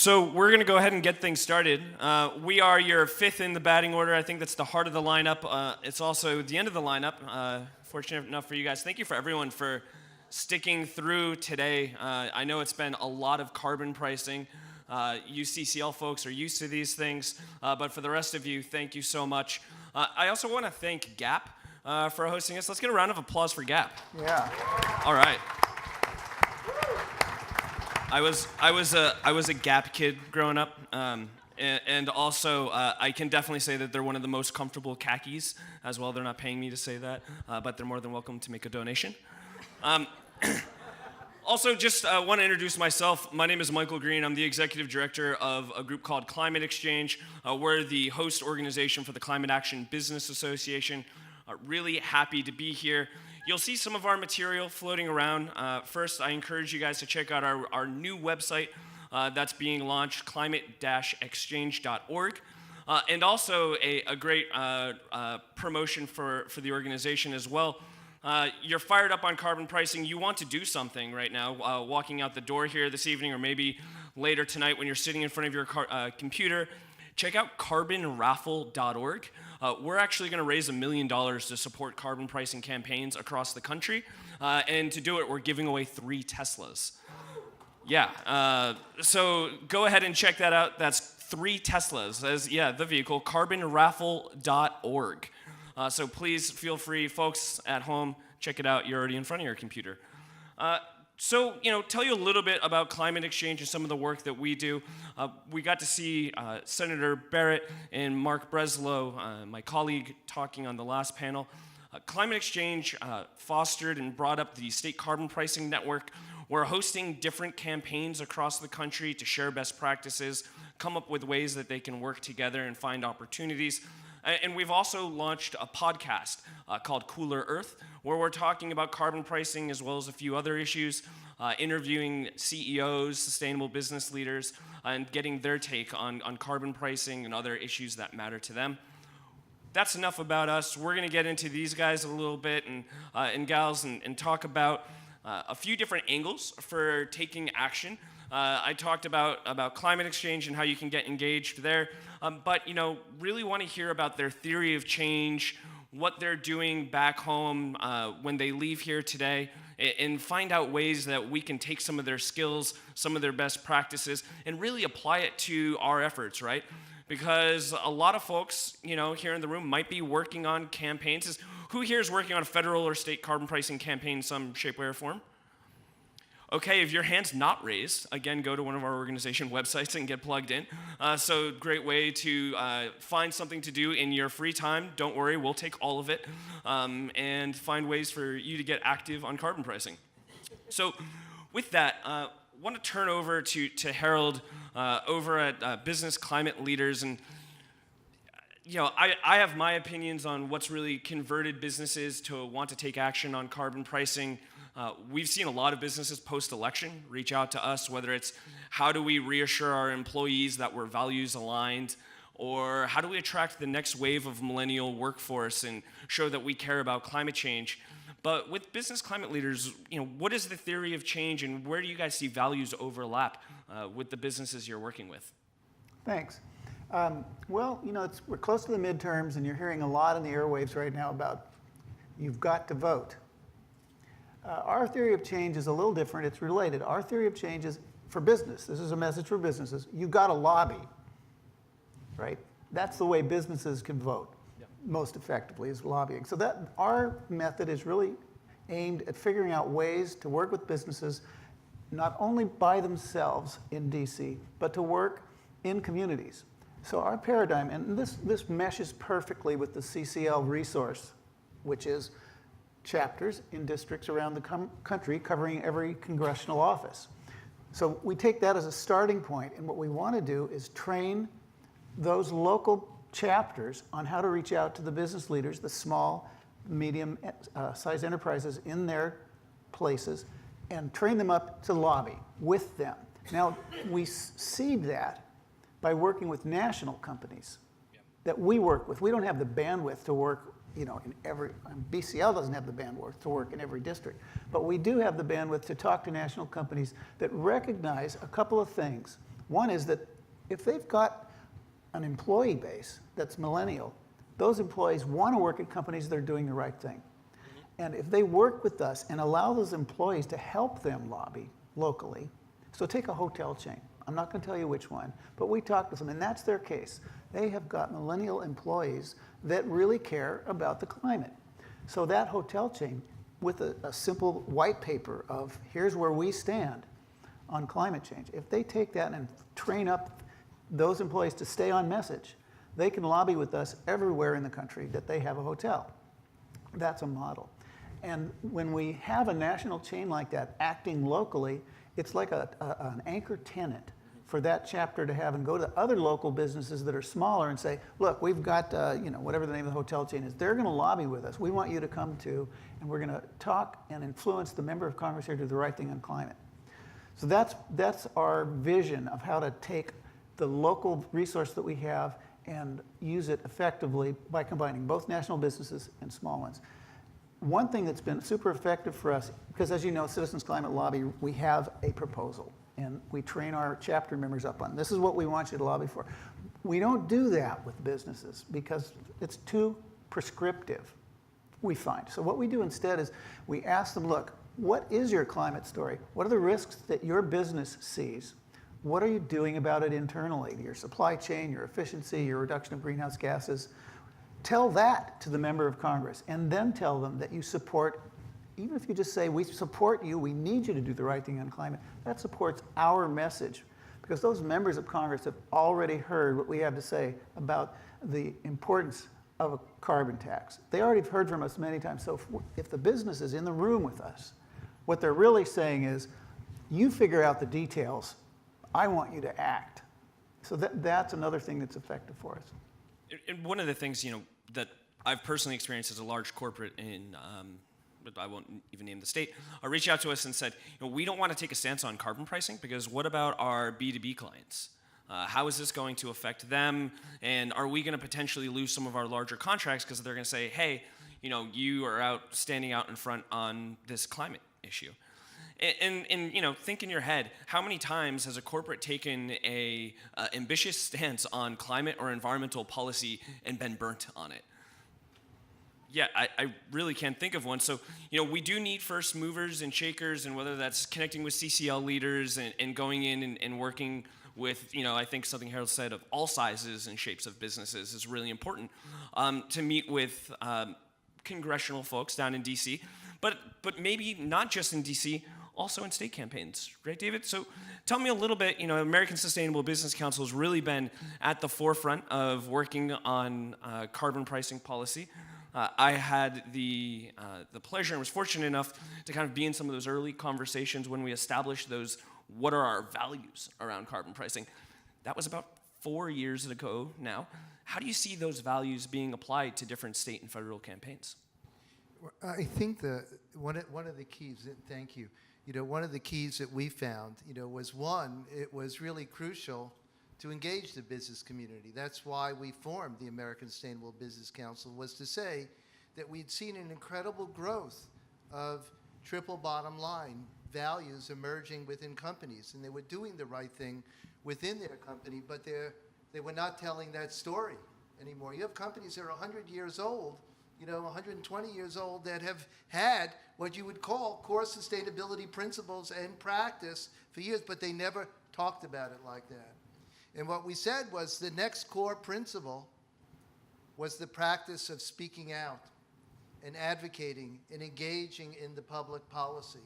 So we're going to go ahead and get things started. We are your fifth in the batting order. I think that's the heart of the lineup. It's also the end of the lineup. Fortunate enough for you guys. Thank you for everyone for sticking through today. I know it's been a lot of carbon pricing. You CCL folks are used to these things, but for the rest of you, thank you so much. I also want to thank Gap for hosting us. Let's get a round of applause for Gap. Yeah. All right. I was a Gap kid growing up, and also I can definitely say that they're one of the most comfortable khakis as well. They're not paying me to say that, but they're more than welcome to make a donation. Also, just want to introduce myself. My name is Michael Green. I'm the executive director of a group called Climate XChange. We're the host organization for the Climate Action Business Association. Really happy to be here. You'll see some of our material floating around. First, I encourage you guys to check out our new website that's being launched, climate-exchange.org. And also a great promotion for the organization as well. You're fired up on carbon pricing. You want to do something right now, walking out the door here this evening or maybe later tonight when you're sitting in front of your computer. Check out carbonraffle.org. We're actually going to raise $1 million to support carbon pricing campaigns across the country. And to do it, we're giving away 3 Teslas. Yeah, so go ahead and check that out. That's 3 Teslas, the vehicle, carbonraffle.org. So please feel free, folks at home, check it out. You're already in front of your computer. So, tell you a little bit about Climate XChange and some of the work that we do. We got to see Senator Barrett and Mark Breslow, my colleague, talking on the last panel. Climate XChange fostered and brought up the State Carbon Pricing Network. We're hosting different campaigns across the country to share best practices, come up with ways that they can work together and find opportunities. And we've also launched a podcast called Cooler Earth, where we're talking about carbon pricing as well as a few other issues, interviewing CEOs, sustainable business leaders, and getting their take on carbon pricing and other issues that matter to them. That's enough about us. We're going to get into these guys a little bit and gals and talk about a few different angles for taking action. I talked about Climate XChange and how you can get engaged there, but really want to hear about their theory of change, what they're doing back home when they leave here today, and find out ways that we can take some of their skills, some of their best practices, and really apply it to our efforts, right? Because a lot of folks, here in the room might be working on campaigns. Who here is working on a federal or state carbon pricing campaign in some shape, way, or form? Okay, if your hand's not raised, again, go to one of our organization websites and get plugged in. So great way to find something to do in your free time. Don't worry, we'll take all of it, and find ways for you to get active on carbon pricing. So with that, I want to turn over to Harold over at Business Climate Leaders. And I have my opinions on what's really converted businesses to want to take action on carbon pricing. We've seen a lot of businesses post-election reach out to us, whether it's how do we reassure our employees that we're values aligned, or how do we attract the next wave of millennial workforce and show that we care about climate change. But with Business Climate Leaders, what is the theory of change, and where do you guys see values overlap with the businesses you're working with? Thanks. Well, we're close to the midterms, and you're hearing a lot in the airwaves right now about you've got to vote. Our theory of change is a little different. It's related. Our theory of change is for business. This is a message for businesses. You've got to lobby, right? That's the way businesses can vote most effectively, is lobbying. So that our method is really aimed at figuring out ways to work with businesses not only by themselves in DC, but to work in communities. So our paradigm, and this meshes perfectly with the CCL resource, which is chapters in districts around the country covering every congressional office. So we take that as a starting point, and what we want to do is train those local chapters on how to reach out to the business leaders, the small, medium-sized enterprises in their places, and train them up to lobby with them. Now, we seed that by working with national companies that we work with. We don't have the bandwidth to work in every, BCL doesn't have the bandwidth to work in every district, but we do have the bandwidth to talk to national companies that recognize a couple of things. One is that if they've got an employee base that's millennial, those employees want to work at companies that are doing the right thing. And if they work with us and allow those employees to help them lobby locally, so take a hotel chain. I'm not going to tell you which one, but we talked with them, and that's their case. They have got millennial employees that really care about the climate. So that hotel chain, with a simple white paper of here's where we stand on climate change, if they take that and train up those employees to stay on message, they can lobby with us everywhere in the country that they have a hotel. That's a model. And when we have a national chain like that acting locally, it's like an anchor tenant for that chapter to have and go to other local businesses that are smaller and say, look, we've got, whatever the name of the hotel chain is, they're going to lobby with us. We want you to come too, and we're going to talk and influence the member of Congress here to do the right thing on climate. So that's our vision of how to take the local resource that we have and use it effectively by combining both national businesses and small ones. One thing that's been super effective for us, because as you know, Citizens Climate Lobby, we have a proposal and we train our chapter members up on, this is what we want you to lobby for. We don't do that with businesses because it's too prescriptive, we find. So what we do instead is we ask them, look, what is your climate story? What are the risks that your business sees? What are you doing about it internally? Your supply chain, your efficiency, your reduction of greenhouse gases. Tell that to the member of Congress and then tell them that you support, even if you just say, we support you, we need you to do the right thing on climate, that supports our message. Because those members of Congress have already heard what we have to say about the importance of a carbon tax. They already have heard from us many times. So if the business is in the room with us, what they're really saying is, you figure out the details, I want you to act. So that's another thing that's effective for us. And one of the things, that I've personally experienced as a large corporate in, but I won't even name the state, reached out to us and said, we don't want to take a stance on carbon pricing because what about our B2B clients? How is this going to affect them? And are we going to potentially lose some of our larger contracts because they're going to say, hey, you are standing out in front on this climate issue. And think in your head, how many times has a corporate taken a ambitious stance on climate or environmental policy and been burnt on it? Yeah, I really can't think of one. So, we do need first movers and shakers, and whether that's connecting with CCL leaders and going in and working with, I think something Harold said of all sizes and shapes of businesses is really important to meet with congressional folks down in D.C., but maybe not just in D.C., also in state campaigns, right, David? So tell me a little bit, American Sustainable Business Council has really been at the forefront of working on carbon pricing policy. I had the pleasure and was fortunate enough to kind of be in some of those early conversations when we established those, what are our values around carbon pricing? That was about 4 years ago now. How do you see those values being applied to different state and federal campaigns? I think one of the keys, thank you, one of the keys that we found, was one, it was really crucial to engage the business community. That's why we formed the American Sustainable Business Council, was to say that we'd seen an incredible growth of triple bottom line values emerging within companies, and they were doing the right thing within their company, but they were not telling that story anymore. You have companies that are 100 years old, 120 years old, that have had what you would call core sustainability principles and practice for years, but they never talked about it like that. And what we said was the next core principle was the practice of speaking out and advocating and engaging in the public policy.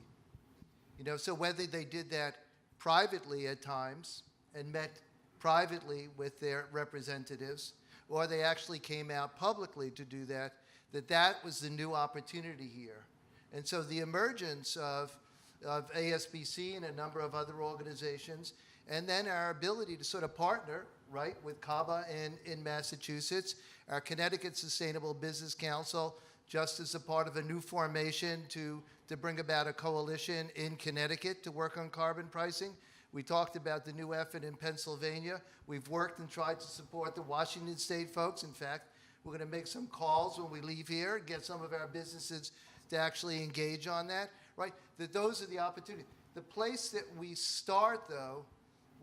So whether they did that privately at times and met privately with their representatives, or they actually came out publicly to do that was the new opportunity here. And so the emergence of ASBC and a number of other organizations, and then our ability to sort of partner, right, with CABA in Massachusetts, our Connecticut Sustainable Business Council, just as a part of a new formation to bring about a coalition in Connecticut to work on carbon pricing. We talked about the new effort in Pennsylvania. We've worked and tried to support the Washington State folks. In fact, we're going to make some calls when we leave here and get some of our businesses to actually engage on that, right? Those are the opportunities. The place that we start, though,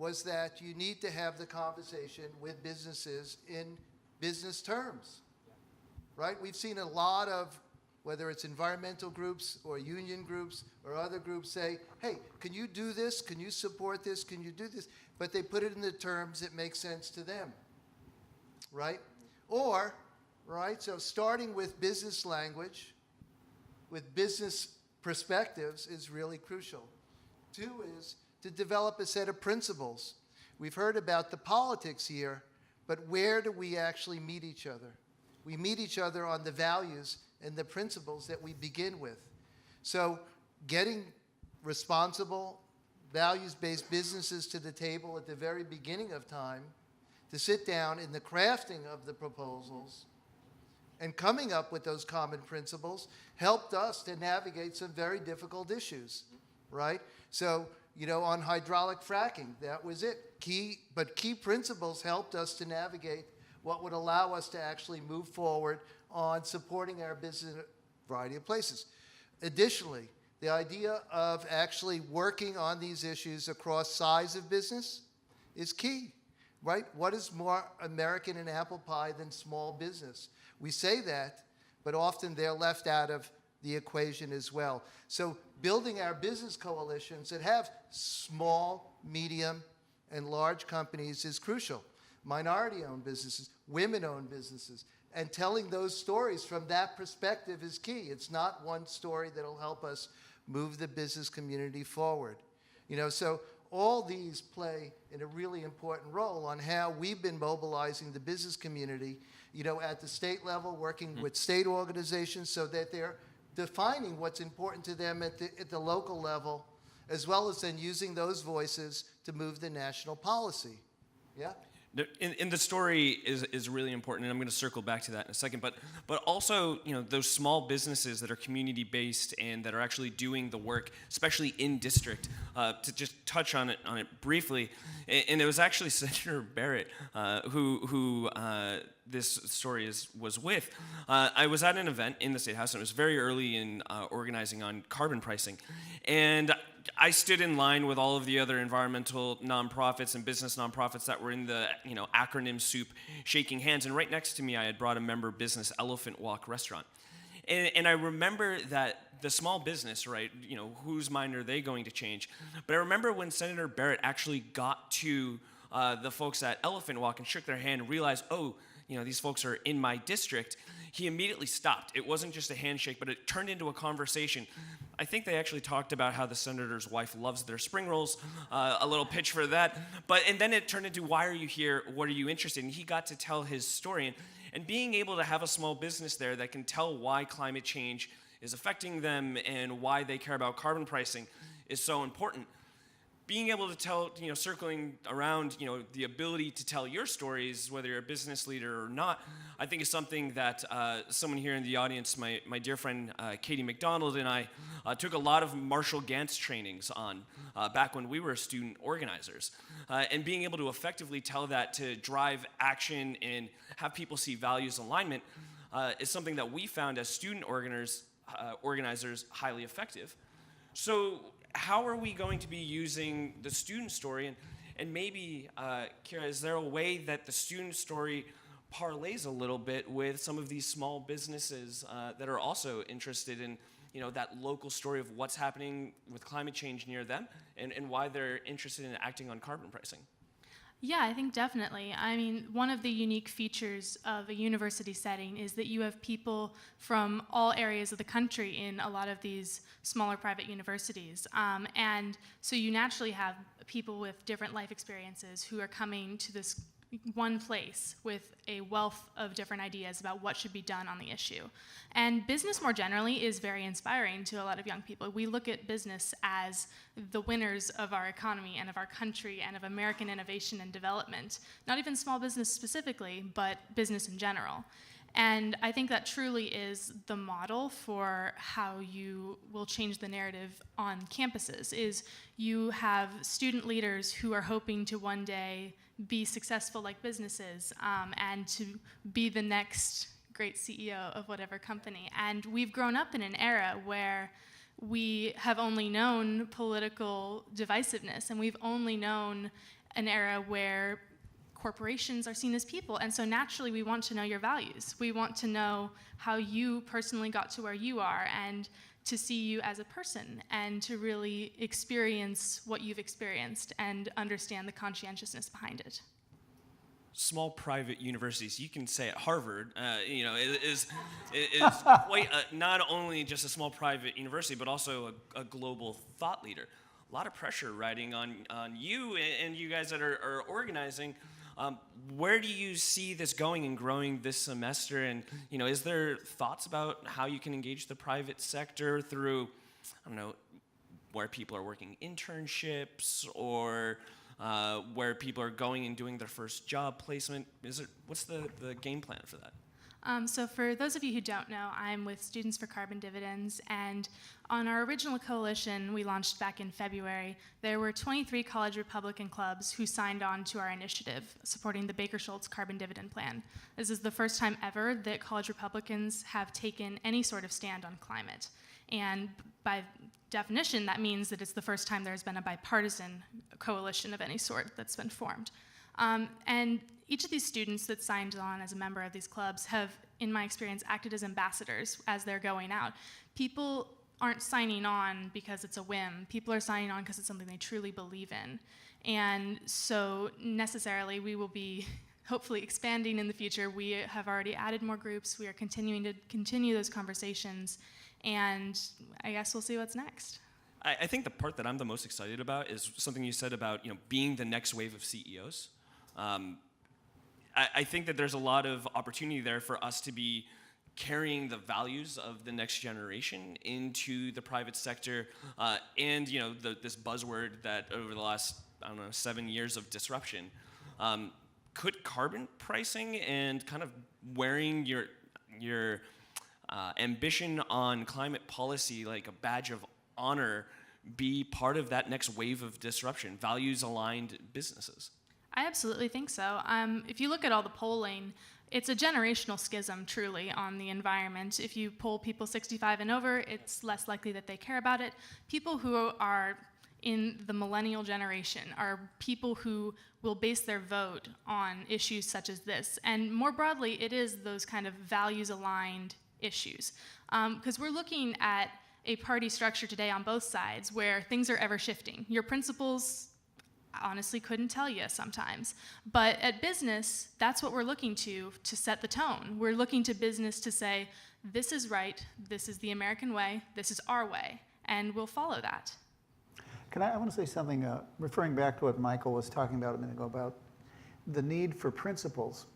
was that you need to have the conversation with businesses in business terms, right? We've seen a lot of, whether it's environmental groups or union groups or other groups say, hey, can you do this? Can you support this? Can you do this? But they put it in the terms that make sense to them, right? Or, right, so starting with business language, with business perspectives is really crucial. 2 is to develop a set of principles. We've heard about the politics here, but where do we actually meet each other? We meet each other on the values and the principles that we begin with. So getting responsible, values-based businesses to the table at the very beginning of time to sit down in the crafting of the proposals and coming up with those common principles helped us to navigate some very difficult issues, right? So, you know, on hydraulic fracking, that was it. Key principles helped us to navigate what would allow us to actually move forward on supporting our business in a variety of places. Additionally, the idea of actually working on these issues across size of business is key, right? What is more American and apple pie than small business? We say that, but often they're left out of the equation as well. So building our business coalitions that have small, medium, and large companies is crucial. Minority-owned businesses, women-owned businesses, and telling those stories from that perspective is key. It's not one story that'll help us move the business community forward. You know, so all these play in a really important role on how we've been mobilizing the business community, you know, at the state level, working with state organizations so that they're defining what's important to them at the local level, as well as then using those voices to move the national policy. Yeah? In the story is really important, and I'm going to circle back to that in a second. But also, you know, those small businesses that are community based and that are actually doing the work, especially in district. To just touch on it briefly, and it was actually Senator Barrett who this story was with. I was at an event in the State House, and it was very early in organizing on carbon pricing, and I stood in line with all of the other environmental nonprofits and business nonprofits that were in the, you know, acronym soup, shaking hands. And right next to me, I had brought a member business, Elephant Walk Restaurant. And I remember that the small business, right, you know, whose mind are they going to change? But I remember when Senator Barrett actually got to the folks at Elephant Walk and shook their hand and realized, oh, you know, these folks are in my district, he immediately stopped. It wasn't just a handshake, but it turned into a conversation. I think they actually talked about how the senator's wife loves their spring rolls, a little pitch for that. And then it turned into, why are you here? What are you interested in? And he got to tell his story. And being able to have a small business there that can tell why climate change is affecting them and why they care about carbon pricing is so important. Being able to tell, you know, circling around, you know, the ability to tell your stories, whether you're a business leader or not, I think is something that someone here in the audience, my dear friend Katie McDonald and I took a lot of Marshall Gantz trainings on back when we were student organizers. And being able to effectively tell that to drive action and have people see values alignment is something that we found as student organizers highly effective. So how are we going to be using the student story? And maybe, Kiera, is there a way that the student story parlays a little bit with some of these small businesses that are also interested in, you know, that local story of what's happening with climate change near them and why they're interested in acting on carbon pricing? Yeah, I think definitely. I mean, one of the unique features of a university setting is that you have people from all areas of the country in a lot of these smaller private universities. And so you naturally have people with different life experiences who are coming to this one place with a wealth of different ideas about what should be done on the issue. And business more generally is very inspiring to a lot of young people. We look at business as the winners of our economy and of our country and of American innovation and development. Not even small business specifically, but business in general. And I think that truly is the model for how you will change the narrative on campuses, is you have student leaders who are hoping to one day be successful like businesses and to be the next great CEO of whatever company. And we've grown up in an era where we have only known political divisiveness, and we've only known an era where corporations are seen as people, and so naturally we want to know your values. We want to know how you personally got to where you are, and to see you as a person, and to really experience what you've experienced and understand the conscientiousness behind it. Small private universities, you can say at Harvard, is quite not only just a small private university, but also a global thought leader. A lot of pressure riding on you and you guys that are organizing. Where do you see this going and growing this semester? And is there thoughts about how you can engage the private sector through, I don't know, where people are working internships or where people are going and doing their first job placement? What's the game plan for that? So for those of you who don't know, I'm with Students for Carbon Dividends, and on our original coalition we launched back in February, there were 23 college Republican clubs who signed on to our initiative supporting the Baker-Schultz Carbon Dividend Plan. This is the first time ever that college Republicans have taken any sort of stand on climate. And by definition, that means that it's the first time there's been a bipartisan coalition of any sort that's been formed. And each of these students that signed on as a member of these clubs have, in my experience, acted as ambassadors as they're going out. People aren't signing on because it's a whim. People are signing on because it's something they truly believe in. And so necessarily we will be hopefully expanding in the future. We have already added more groups. We are continuing to continue those conversations. And I guess we'll see what's next. I think the part that I'm the most excited about is something you said about being the next wave of CEOs. I think that there's a lot of opportunity there for us to be carrying the values of the next generation into the private sector, and this buzzword that over the last 7 years of disruption. Could carbon pricing and kind of wearing your ambition on climate policy like a badge of honor be part of that next wave of disruption, values-aligned businesses? I absolutely think so. If you look at all the polling, it's a generational schism, truly, on the environment. If you poll people 65 and over, it's less likely that they care about it. People who are in the millennial generation are people who will base their vote on issues such as this. And more broadly, it is those kind of values-aligned issues. Because we're looking at a party structure today on both sides where things are ever shifting. Your principles honestly couldn't tell you sometimes. But at business, that's what we're looking to set the tone. We're looking to business to say, this is right, this is the American way, this is our way, and we'll follow that. I want to say something, referring back to what Michael was talking about a minute ago, about the need for principles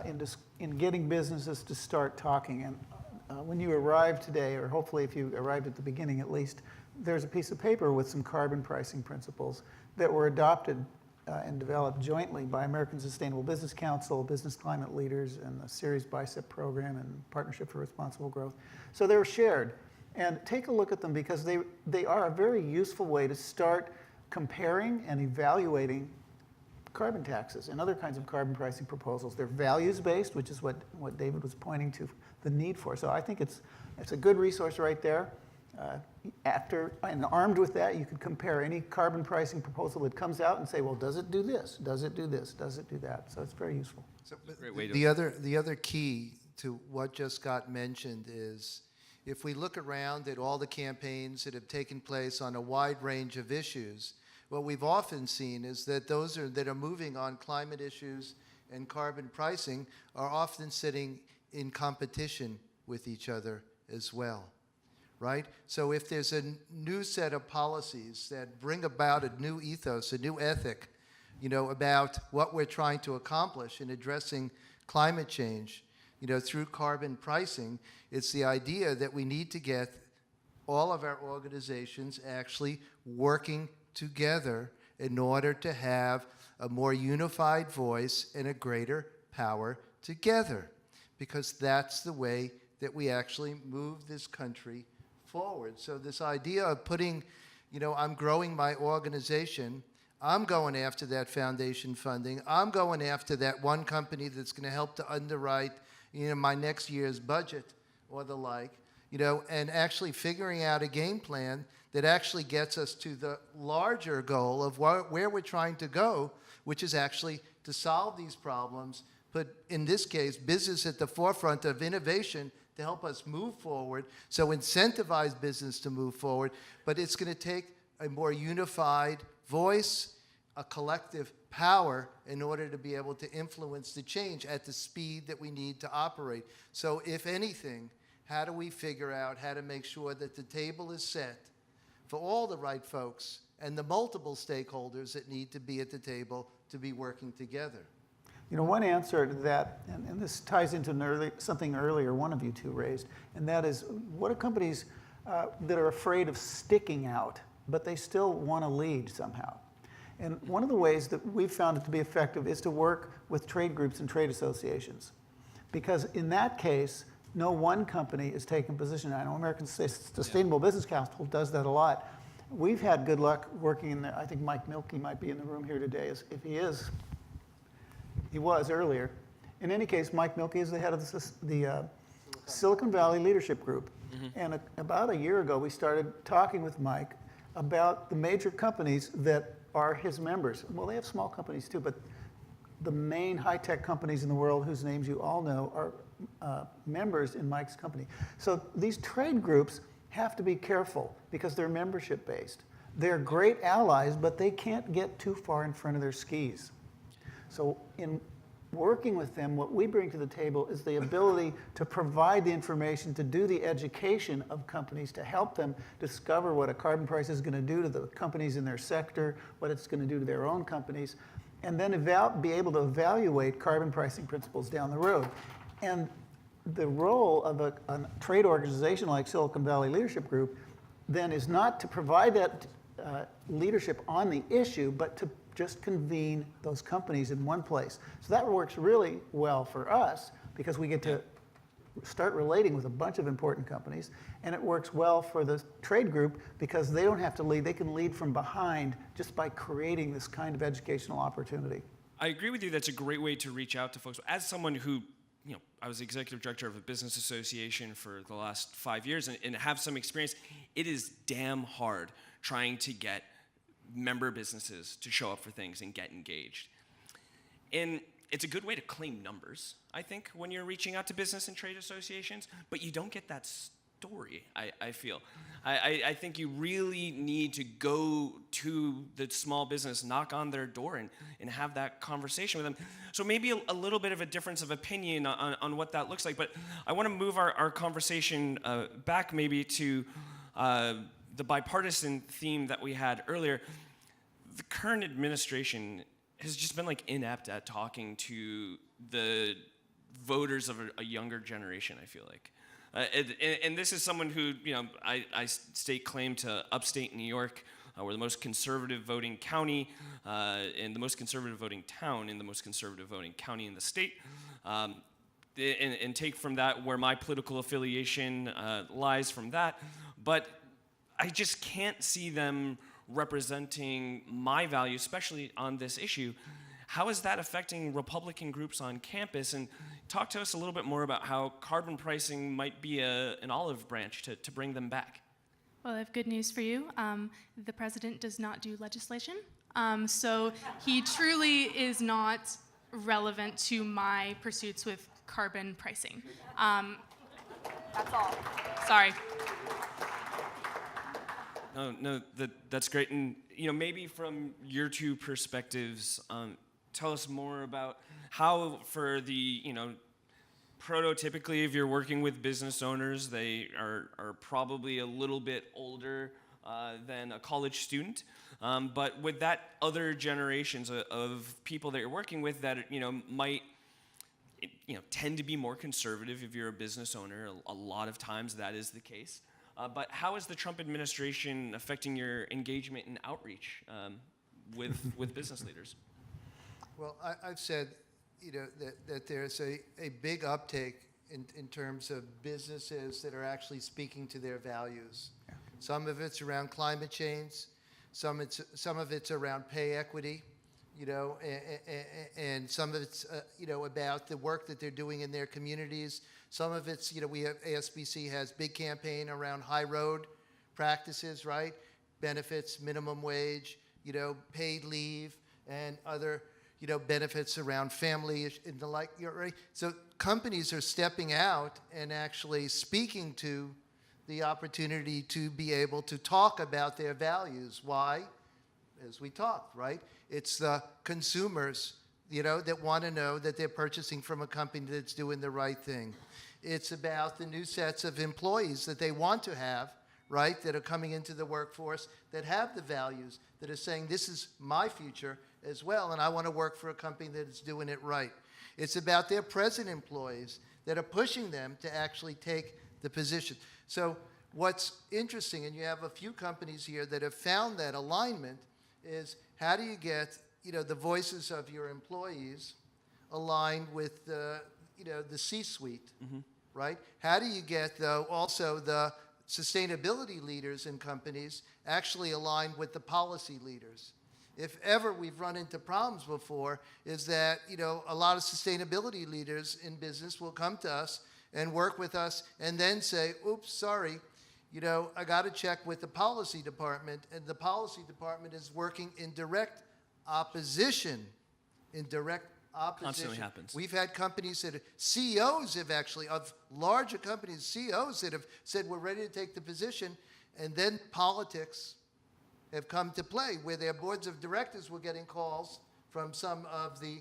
in getting businesses to start talking. And when you arrive today, or hopefully if you arrived at the beginning at least, there's a piece of paper with some carbon pricing principles that were adopted and developed jointly by American Sustainable Business Council, Business Climate Leaders, and the Series BICEP program and Partnership for Responsible Growth. So they were shared. And take a look at them because they are a very useful way to start comparing and evaluating carbon taxes and other kinds of carbon pricing proposals. They're values-based, which is what David was pointing to the need for. So I think it's a good resource right there. And armed with that, you can compare any carbon pricing proposal that comes out and say, well, does it do this? Does it do this? Does it do that? So it's very useful. So, Great way to the other key to what just got mentioned is if we look around at all the campaigns that have taken place on a wide range of issues, what we've often seen is that those that are moving on climate issues and carbon pricing are often sitting in competition with each other as well. Right? So if there's a new set of policies that bring about a new ethos, a new ethic, about what we're trying to accomplish in addressing climate change, through carbon pricing, it's the idea that we need to get all of our organizations actually working together in order to have a more unified voice and a greater power together, because that's the way that we actually move this country forward. So this idea of putting, I'm growing my organization, I'm going after that foundation funding, I'm going after that one company that's going to help to underwrite, my next year's budget or the like, and actually figuring out a game plan that actually gets us to the larger goal of where we're trying to go, which is actually to solve these problems, put, in this case, business at the forefront of innovation to help us move forward, so incentivize business to move forward, but it's going to take a more unified voice, a collective power in order to be able to influence the change at the speed that we need to operate. So if anything, how do we figure out how to make sure that the table is set for all the right folks and the multiple stakeholders that need to be at the table to be working together? You know, one answer to that, and this ties into something earlier one of you two raised, and that is, what are companies that are afraid of sticking out, but they still want to lead somehow? And one of the ways that we've found it to be effective is to work with trade groups and trade associations. Because in that case, no one company is taking position. I know American Sustainable Business Council does that a lot. We've had good luck working in there. I think Mike Milkey might be in the room here today. If he is, he was earlier. In any case, Mike Milkey is the head of the Silicon Valley Leadership Group. And about a year ago, we started talking with Mike about the major companies that are his members. Well, they have small companies too, but the main high-tech companies in the world, whose names you all know, are members in Mike's company. So these trade groups have to be careful because they're membership-based. They're great allies, but they can't get too far in front of their skis. So in working with them, what we bring to the table is the ability to provide the information, to do the education of companies, to help them discover what a carbon price is going to do to the companies in their sector, what it's going to do to their own companies, and then be able to evaluate carbon pricing principles down the road. And the role of a trade organization like Silicon Valley Leadership Group then is not to provide that leadership on the issue, but to just convene those companies in one place. So that works really well for us because we get to start relating with a bunch of important companies, and it works well for the trade group because they don't have to lead. They can lead from behind just by creating this kind of educational opportunity. I agree with you. That's a great way to reach out to folks. As someone who, I was executive director of a business association for the last 5 years and have some experience, it is damn hard trying to get member businesses to show up for things and get engaged. And it's a good way to claim numbers, I think, when you're reaching out to business and trade associations, but you don't get that story, I feel. I think you really need to go to the small business, knock on their door, and have that conversation with them. So maybe a little bit of a difference of opinion on what that looks like, but I want to move our conversation back maybe to the bipartisan theme that we had earlier. The current administration has just been inept at talking to the voters of a younger generation, I feel like. And this is someone who, I stake claim to upstate New York. We're the most conservative voting county and the most conservative voting town in the most conservative voting county in the state. And take from that where my political affiliation lies from that. But I just can't see them representing my values, especially on this issue. How is that affecting Republican groups on campus? And talk to us a little bit more about how carbon pricing might be an olive branch to bring them back. Well, I have good news for you. The president does not do legislation, so he truly is not relevant to my pursuits with carbon pricing. That's all. Sorry. No, that's great. And maybe from your two perspectives, tell us more about how, for the prototypically, if you're working with business owners, they are probably a little bit older than a college student. But with that other generations of people that you're working with that might tend to be more conservative if you're a business owner. A lot of times that is the case. But how is the Trump administration affecting your engagement and outreach with business leaders? Well, I've said, that there's a big uptake in terms of businesses that are actually speaking to their values. Yeah. Some of it's around climate change, some of it's around pay equity, and some of it's about the work that they're doing in their communities. Some of it's, we have ASBC has big campaign around high road practices, right? benefits, minimum wage, paid leave, and other, benefits around family and the like. Right? So companies are stepping out and actually speaking to the opportunity to be able to talk about their values. Why? As we talked, right? It's the consumers, that want to know that they're purchasing from a company that's doing the right thing. It's about the new sets of employees that they want to have, right, that are coming into the workforce, that have the values, that are saying, this is my future as well, and I want to work for a company that is doing it right. It's about their present employees that are pushing them to actually take the position. So what's interesting, and you have a few companies here that have found that alignment, is how do you get the voices of your employees aligned with the C-suite, right? How do you get, though, also the sustainability leaders in companies actually aligned with the policy leaders? If ever we've run into problems before, is that, a lot of sustainability leaders in business will come to us and work with us and then say, oops, sorry, I got to check with the policy department, and the policy department is working in direct opposition. Constantly happens. We've had companies that CEOs have actually, of larger companies, CEOs that have said we're ready to take the position, and then politics have come to play, where their boards of directors were getting calls from some of the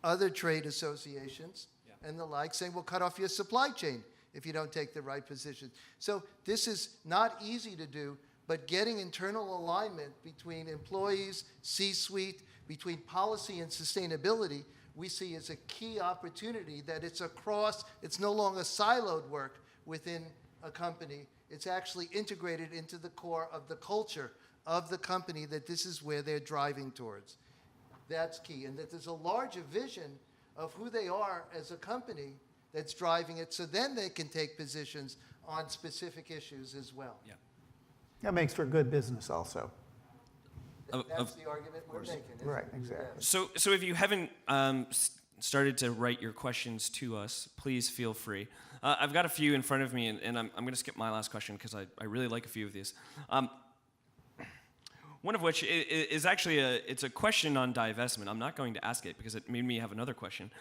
other trade associations and the like, saying we'll cut off your supply chain if you don't take the right position. So this is not easy to do, but getting internal alignment between employees, C-suite, between policy and sustainability, we see as a key opportunity that it's no longer siloed work within a company. It's actually integrated into the core of the culture of the company, that this is where they're driving towards. That's key. And that there's a larger vision of who they are as a company that's driving it, so then they can take positions on specific issues as well. Yeah. That makes for good business also. That's the argument we're making. Isn't Right, it? exactly. So if you haven't started to write your questions to us, please feel free. I've got a few in front of me, and I'm going to skip my last question because I really like a few of these. One of which is actually it's a question on divestment. I'm not going to ask it because it made me have another question.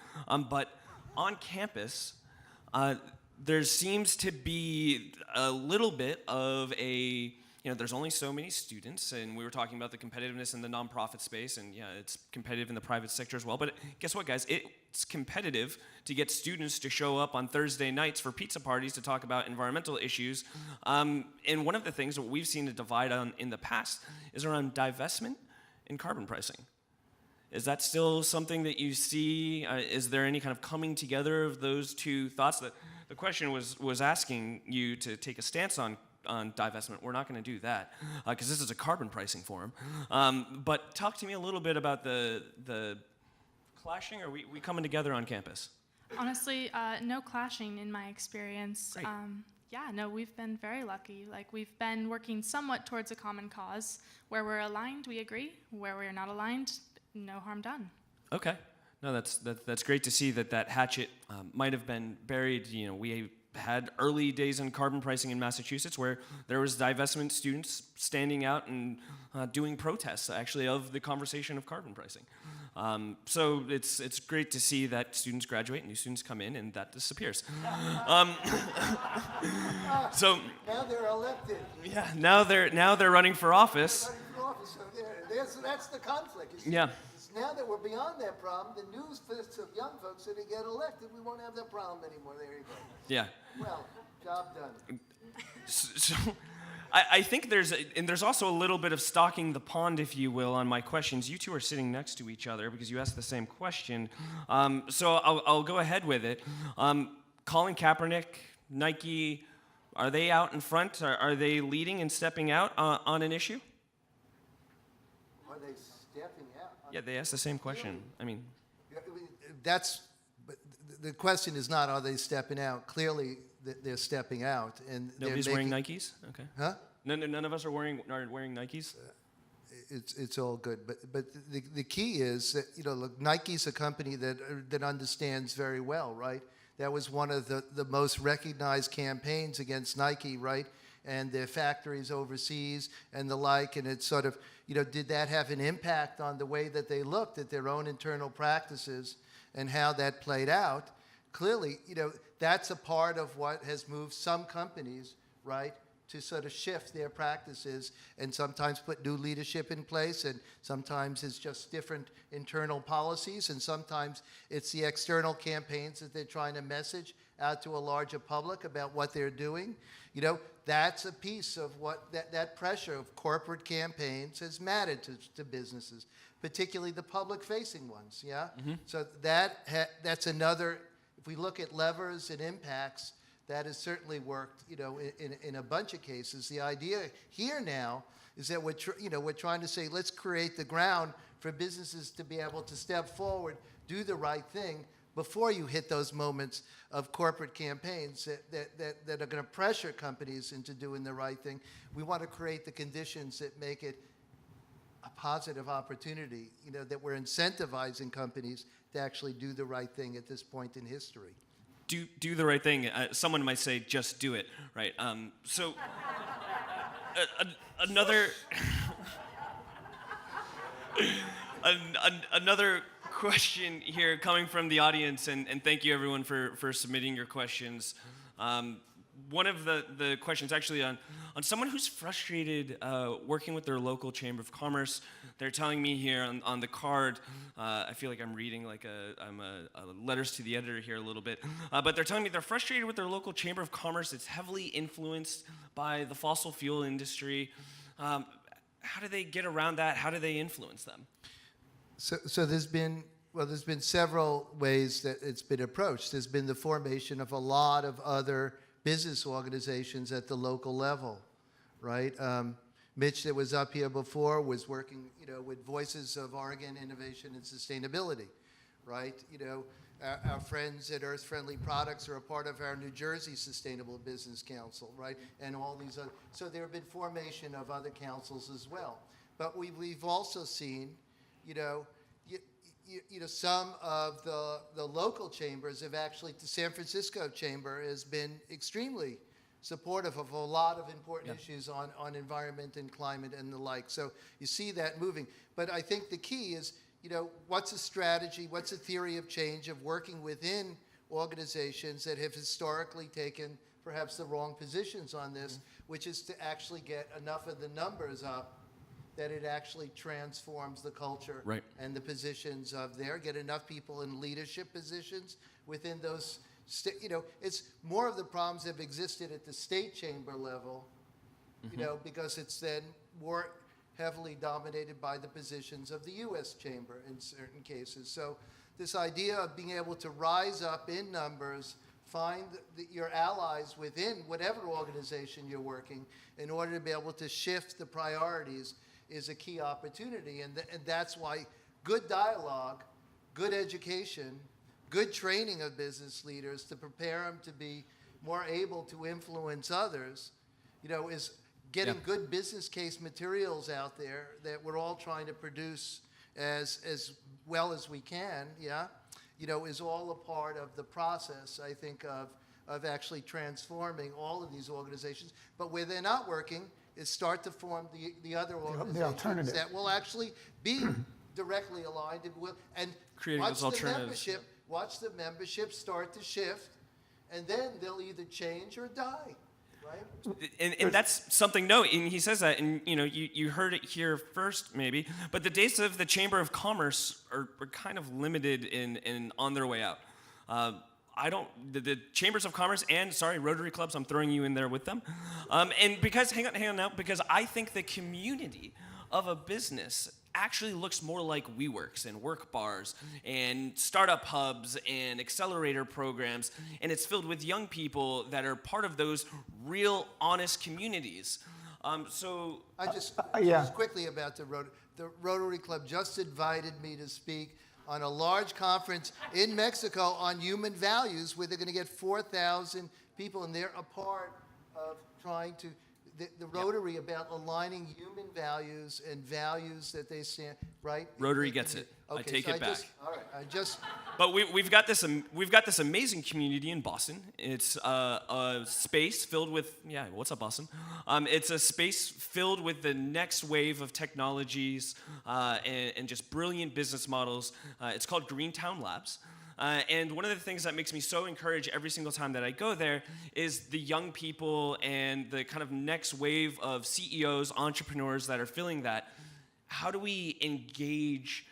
But on campus, there seems to be a little bit of a, there's only so many students, and we were talking about the competitiveness in the nonprofit space, and yeah, it's competitive in the private sector as well. But guess what, guys? It's competitive to get students to show up on Thursday nights for pizza parties to talk about environmental issues. And one of the things that we've seen a divide on in the past is around divestment and carbon pricing. Is that still something that you see? Is there any kind of coming together of those two thoughts? That the question was asking you to take a stance on divestment. We're not going to do that because this is a carbon pricing forum. But talk to me a little bit about the clashing. Are we coming together on campus? Honestly, no clashing in my experience. Great. We've been very lucky. Like, we've been working somewhat towards a common cause. Where we're aligned, we agree. Where we're not aligned, no harm done. Okay. No, that's great to see that hatchet might have been buried. We had early days in carbon pricing in Massachusetts where there was divestment students standing out and doing protests, actually, of the conversation of carbon pricing. So it's great to see that students graduate, new students come in, and that disappears. So now they're elected. Yeah, now they're running for office. So that's the conflict. Yeah. Now that we're beyond that problem, the news fits of young folks that get elected, we won't have that problem anymore. There you go. Yeah. Well, job done. So I think there's also a little bit of stalking the pond, if you will, on my questions. You two are sitting next to each other because you asked the same question. So I'll go ahead with it. Colin Kaepernick, Nike, are they out in front? Are they leading and stepping out on an issue? Are they stepping out? Yeah, they asked the same question. I mean, but the question is not, are they stepping out? Clearly, they're stepping out, and nobody's wearing Nikes. Okay. Huh? No, none of us are wearing Nikes. It's all good, but the key is that look, Nike's a company that understands very well, right? That was one of the most recognized campaigns against Nike, right? and their factories overseas and the like, and it's sort of, did that have an impact on the way that they looked at their own internal practices and how that played out? Clearly, that's a part of what has moved some companies, right, to sort of shift their practices and sometimes put new leadership in place, and sometimes it's just different internal policies, and sometimes it's the external campaigns that they're trying to message out to a larger public about what they're doing. That's a piece of what that pressure of corporate campaigns has mattered to businesses, particularly the public-facing ones, yeah? Mm-hmm. So that's another, if we look at levers and impacts, that has certainly worked, in a bunch of cases. The idea here now is that we're trying to say, let's create the ground for businesses to be able to step forward, do the right thing before you hit those moments of corporate campaigns that are going to pressure companies into doing the right thing. We want to create the conditions that make it a positive opportunity, that we're incentivizing companies to actually do the right thing at this point in history. Do the right thing. Someone might say, just do it, right? Another another question here coming from the audience, and thank you everyone for submitting your questions. One of the questions actually on someone who's frustrated working with their local Chamber of Commerce. They're telling me here on the card, I feel like I'm reading like I'm letters to the editor here a little bit, but they're telling me they're frustrated with their local Chamber of Commerce. It's heavily influenced by the fossil fuel industry. How do they get around that? How do they influence them? So there's been several ways that it's been approached. There's been the formation of a lot of other business organizations at the local level, right? Mitch, that was up here before, was working, with Voices of Oregon Innovation and Sustainability, right? Our friends at Earth Friendly Products are a part of our New Jersey Sustainable Business Council, right? And all these other, so there have been formation of other councils as well. But we've also seen, some of the local chambers have actually, the San Francisco Chamber has been extremely supportive of a lot of important issues on environment and climate and the like. So you see that moving. But I think the key is, what's a strategy, what's a theory of change of working within organizations that have historically taken perhaps the wrong positions on this, which is to actually get enough of the numbers up that it actually transforms the culture and the positions of there, get enough people in leadership positions within those, it's more of the problems that have existed at the state chamber level, because it's then more heavily dominated by the positions of the U.S. chamber in certain cases. So this idea of being able to rise up in numbers, find your allies within whatever organization you're working in order to be able to shift the priorities is a key opportunity, and that's why good dialogue, good education, good training of business leaders to prepare them to be more able to influence others, is getting good business case materials out there that we're all trying to produce as well as we can, is all a part of the process, I think, of actually transforming all of these organizations. But where they're not working, is start to form the other organizations that will actually be directly aligned and watch the membership start to shift, and then they'll either change or die, right? And that's something, and he says that, and you heard it here first maybe, but the days of the Chamber of Commerce are kind of limited in on their way out. The Chambers of Commerce and, Rotary Clubs, I'm throwing you in there with them. And because, hang on now, because I think the community of a business actually looks more like WeWorks and work bars and startup hubs and accelerator programs, and it's filled with young people that are part of those real, honest communities. Just quickly about the Rotary Club just invited me to speak on a large conference in Mexico on human values, where they're going to get 4,000 people, and they're a part of trying to, the Rotary about aligning human values and values that they stand, right? Rotary gets it. Okay, I take it back. All right, But we've got this amazing community in Boston. It's a space filled with what's up, Boston? It's a space filled with the next wave of technologies and just brilliant business models. It's called Greentown Labs. And one of the things that makes me so encouraged every single time that I go there is the young people and the kind of next wave of CEOs, entrepreneurs that are filling that. How do we engage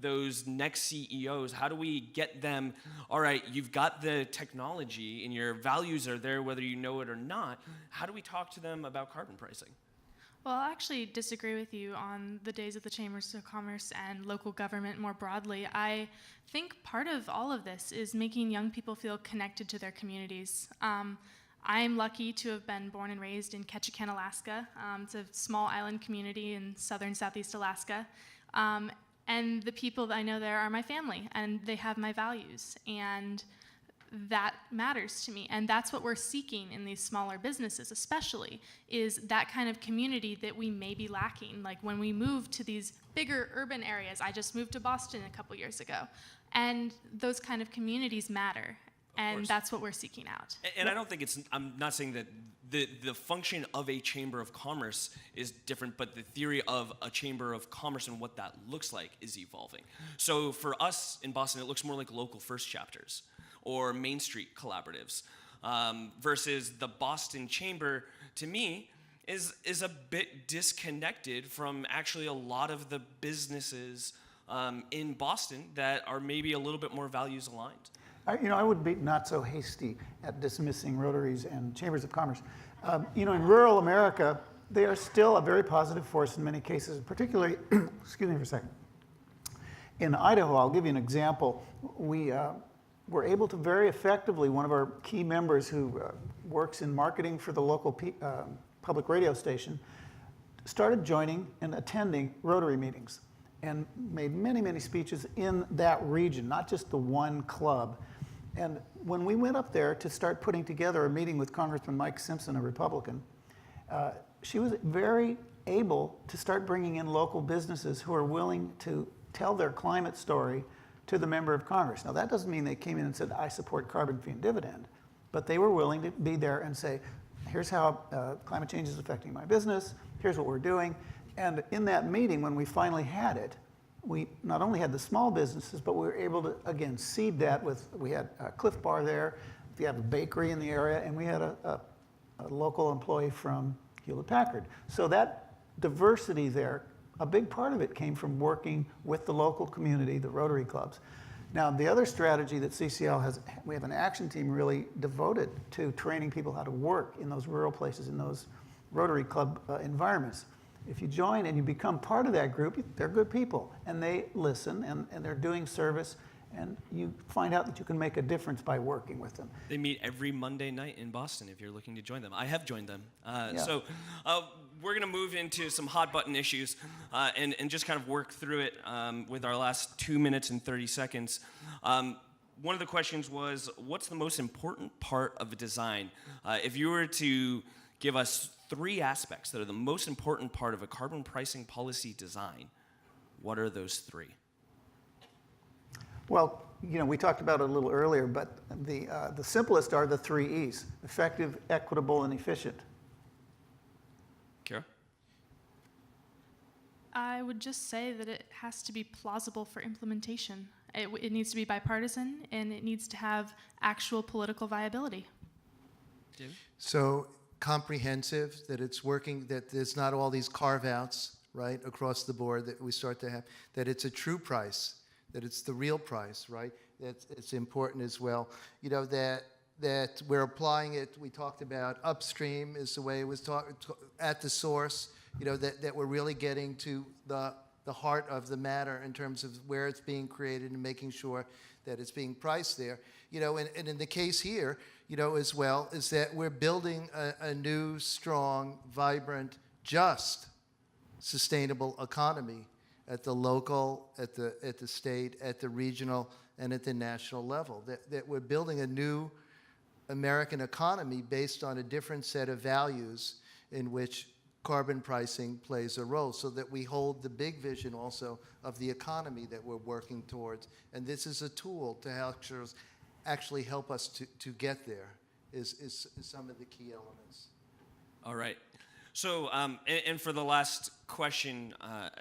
those next CEOs? How do we get them, all right, you've got the technology and your values are there whether you know it or not. How do we talk to them about carbon pricing? Well, I actually disagree with you on the days of the Chambers of Commerce and local government more broadly. I think part of all of this is making young people feel connected to their communities. I'm lucky to have been born and raised in Ketchikan, Alaska. It's a small island community in southeast Alaska. And the people that I know there are my family, and they have my values. And that matters to me, and that's what we're seeking in these smaller businesses especially, is that kind of community that we may be lacking. Like when we move to these bigger urban areas, I just moved to Boston a couple years ago, and those kind of communities matter, and that's what we're seeking out. And I don't think I'm not saying that the function of a chamber of commerce is different, but the theory of a chamber of commerce and what that looks like is evolving. So for us in Boston, it looks more like local first chapters or Main Street collaboratives, versus the Boston Chamber, to me, is a bit disconnected from actually a lot of the businesses in Boston that are maybe a little bit more values aligned. I would be not so hasty at dismissing Rotaries and Chambers of Commerce. In rural America, they are still a very positive force in many cases, particularly, excuse me for a second. In Idaho, I'll give you an example. We were able to very effectively, one of our key members who works in marketing for the local public radio station, started joining and attending Rotary meetings and made many, many speeches in that region, not just the one club. And when we went up there to start putting together a meeting with Congressman Mike Simpson, a Republican, she was very able to start bringing in local businesses who are willing to tell their climate story to the member of Congress. Now, that doesn't mean they came in and said, I support carbon fee and dividend, but they were willing to be there and say, here's how climate change is affecting my business, here's what we're doing. And in that meeting, when we finally had it, we not only had the small businesses, but we were able to, again, seed that with, we had Cliff Bar there, we have a bakery in the area, and we had a local employee from Hewlett-Packard. So that diversity there, a big part of it came from working with the local community, the Rotary Clubs. Now, the other strategy that CCL has, we have an action team really devoted to training people how to work in those rural places, in those Rotary Club environments. If you join and you become part of that group, they're good people, and they listen, and they're doing service, and you find out that you can make a difference by working with them. They meet every Monday night in Boston if you're looking to join them. I have joined them. So we're going to move into some hot button issues and just kind of work through it with our last 2 minutes and 30 seconds. One of the questions was, what's the most important part of a design? If you were to give us 3 aspects that are the most important part of a carbon pricing policy design, what are those 3? Well, we talked about it a little earlier, but the simplest are the 3 E's: effective, equitable, and efficient. Kiera? I would just say that it has to be plausible for implementation. It needs to be bipartisan, and it needs to have actual political viability. David? So comprehensive, that it's working, that there's not all these carve-outs, right, across the board that we start to have, that it's a true price, that it's the real price, right? It's important as well. That we're applying it, we talked about upstream is the way it was taught, at the source, that we're really getting to the heart of the matter in terms of where it's being created and making sure that it's being priced there. And in the case here, as well, is that we're building a new, strong, vibrant, just, sustainable economy at the local, at the state, at the regional, and at the national level. That we're building a new American economy based on a different set of values in which carbon pricing plays a role, so that we hold the big vision also of the economy that we're working towards. And this is a tool to actually help us to get there, is some of the key elements. All right. So, and for the last question,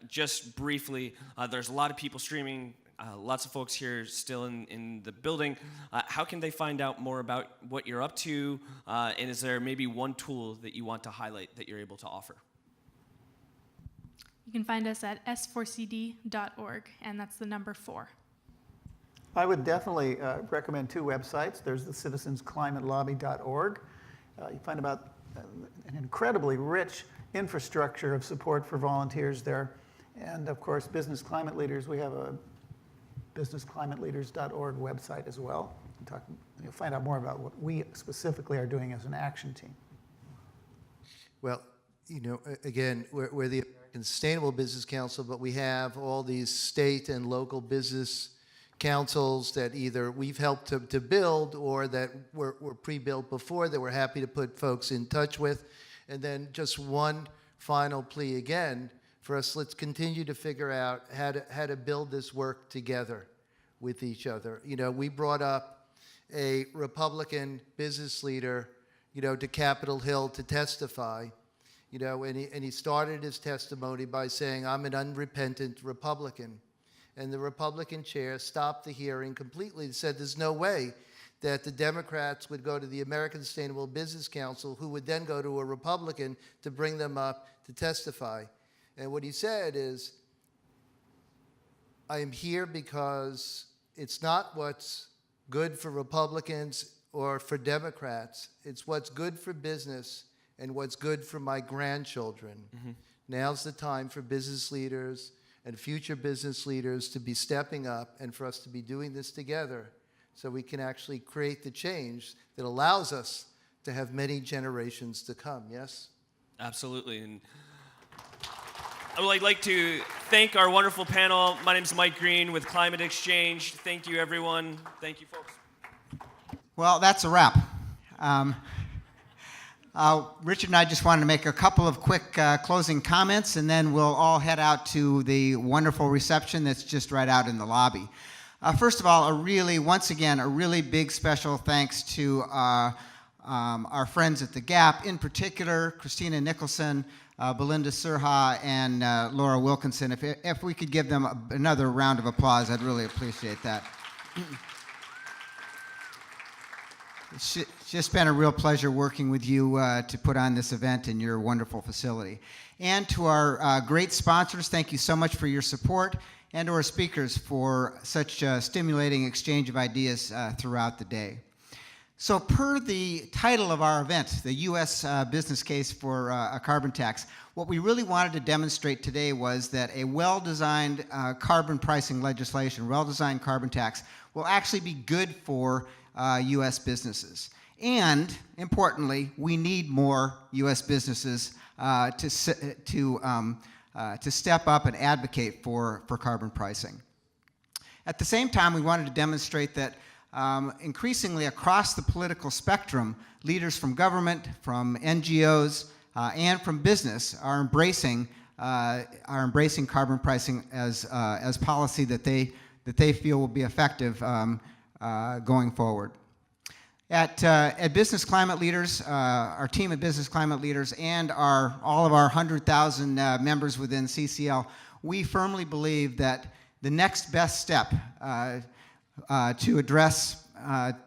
just briefly, there's a lot of people streaming, lots of folks here still in the building. How can they find out more about what you're up to? And is there maybe one tool that you want to highlight that you're able to offer? You can find us at s4cd.org, and that's the number 4. I would definitely recommend 2 websites. There's the citizensclimatelobby.org. You find about an incredibly rich infrastructure of support for volunteers there. And of course, Business Climate Leaders, we have a businessclimateleaders.org website as well. You'll find out more about what we specifically are doing as an action team. Well, again, we're the American Sustainable Business Council, but we have all these state and local business councils that either we've helped to build or that were pre-built before that we're happy to put folks in touch with. And then just one final plea again for us, let's continue to figure out how to build this work together with each other. We brought up a Republican business leader, to Capitol Hill to testify, and he started his testimony by saying, "I'm an unrepentant Republican." And the Republican chair stopped the hearing completely and said there's no way that the Democrats would go to the American Sustainable Business Council, who would then go to a Republican to bring them up to testify. And what he said is, I am here because it's not what's good for Republicans or for Democrats. It's what's good for business and what's good for my grandchildren. Mm-hmm. Now's the time for business leaders and future business leaders to be stepping up and for us to be doing this together so we can actually create the change that allows us to have many generations to come, yes? Absolutely. And I would like to thank our wonderful panel. My name is Mike Green with Climate Exchange. Thank you, everyone. Thank you, folks. Well, that's a wrap. Richard and I just wanted to make a couple of quick closing comments, and then we'll all head out to the wonderful reception that's just right out in the lobby. First of all, once again, a really big special thanks to our friends at The Gap, in particular, Christina Nicholson, Belinda Surha, and Laura Wilkinson. If we could give them another round of applause, I'd really appreciate that. It's just been a real pleasure working with you to put on this event in your wonderful facility. And to our great sponsors, thank you so much for your support, and to our speakers for such a stimulating exchange of ideas throughout the day. So per the title of our event, the U.S. Business Case for a Carbon Tax, what we really wanted to demonstrate today was that a well-designed carbon pricing legislation, well-designed carbon tax, will actually be good for U.S. businesses. And importantly, we need more U.S. businesses to step up and advocate for carbon pricing. At the same time, we wanted to demonstrate that increasingly across the political spectrum, leaders from government, from NGOs, and from business are embracing carbon pricing as policy that they feel will be effective going forward. At Business Climate Leaders, our team at Business Climate Leaders and all of our 100,000 members within CCL, we firmly believe that the next best step to address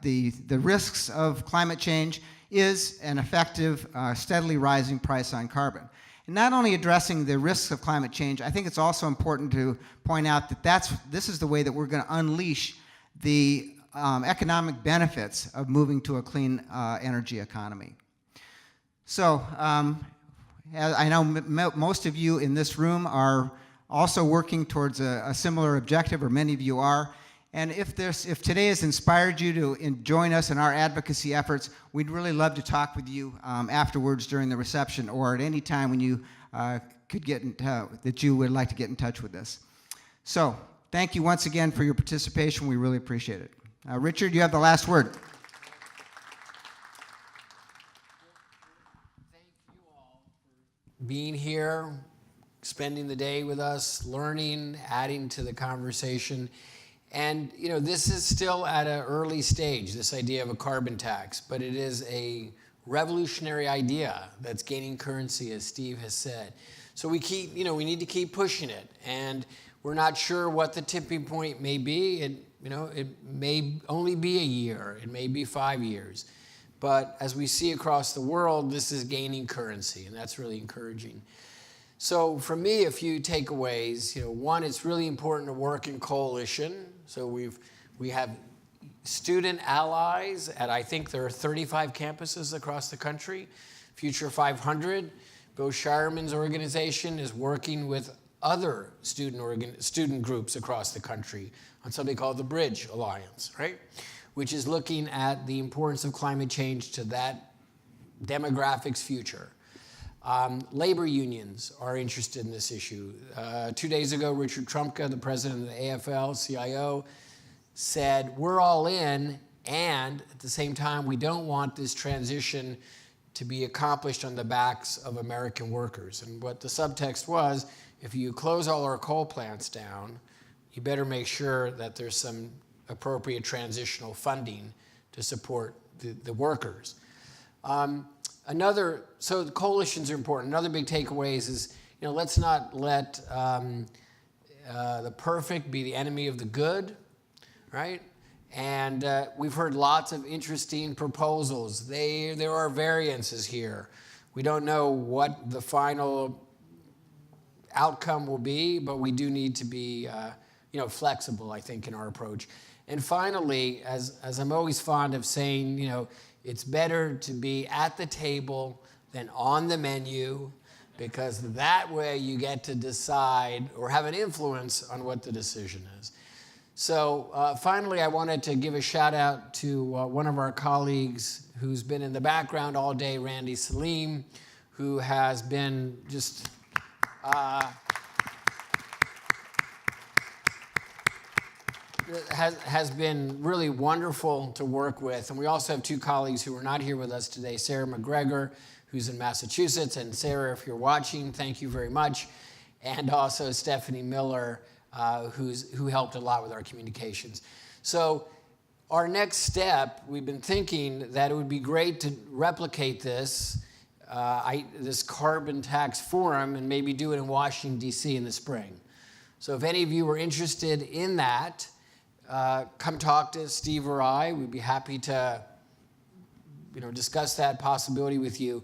the risks of climate change is an effective, steadily rising price on carbon. And not only addressing the risks of climate change, I think it's also important to point out that this is the way that we're going to unleash the economic benefits of moving to a clean energy economy. So I know most of you in this room are also working towards a similar objective, or many of you are. And if today has inspired you to join us in our advocacy efforts, we'd really love to talk with you afterwards during the reception, or at any time when you that you would like to get in touch with us. So thank you once again for your participation. We really appreciate it. Richard, you have the last word. being here, spending the day with us, learning, adding to the conversation. And this is still at an early stage, this idea of a carbon tax, but it is a revolutionary idea that's gaining currency, as Steve has said. So we need to keep pushing it, and we're not sure what the tipping point may be. It may only be a year, it may be 5 years, but as we see across the world, this is gaining currency, and that's really encouraging. So for me, a few takeaways. One, it's really important to work in coalition. So we have student allies at, I think there are 35 campuses across the country. Future 500, Bill Shireman's organization is working with other student groups across the country on something called the Bridge Alliance, right? Which is looking at the importance of climate change to that demographic's future. Labor unions are interested in this issue. 2 days ago, Richard Trumka, the president of the AFL-CIO, said, we're all in, and at the same time, we don't want this transition to be accomplished on the backs of American workers. And what the subtext was, if you close all our coal plants down, you better make sure that there's some appropriate transitional funding to support the workers. So the coalitions are important. Another big takeaway is let's not let the perfect be the enemy of the good, right? And we've heard lots of interesting proposals. There are variances here. We don't know what the final outcome will be, but we do need to be flexible, I think, in our approach. And finally, as I'm always fond of saying, it's better to be at the table than on the menu, because that way you get to decide or have an influence on what the decision is. So finally, I wanted to give a shout out to one of our colleagues who's been in the background all day, Randy Salim, who has been just has been really wonderful to work with. And we also have two colleagues who are not here with us today, Sarah McGregor, who's in Massachusetts, and Sarah, if you're watching, thank you very much. And also Stephanie Miller, who helped a lot with our communications. So our next step, we've been thinking that it would be great to replicate this carbon tax forum and maybe do it in Washington, D.C. in the spring. So if any of you are interested in that, come talk to Steve or I. We'd be happy to discuss that possibility with you.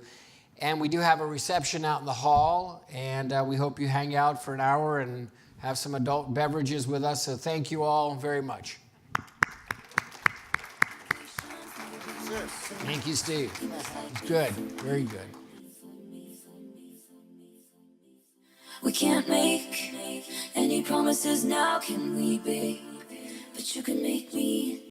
And we do have a reception out in the hall, and we hope you hang out for an hour and have some adult beverages with us. So thank you all very much. Thank you, Steve. It's good, very good. We can't make any promises now, can we, babe? But you can make me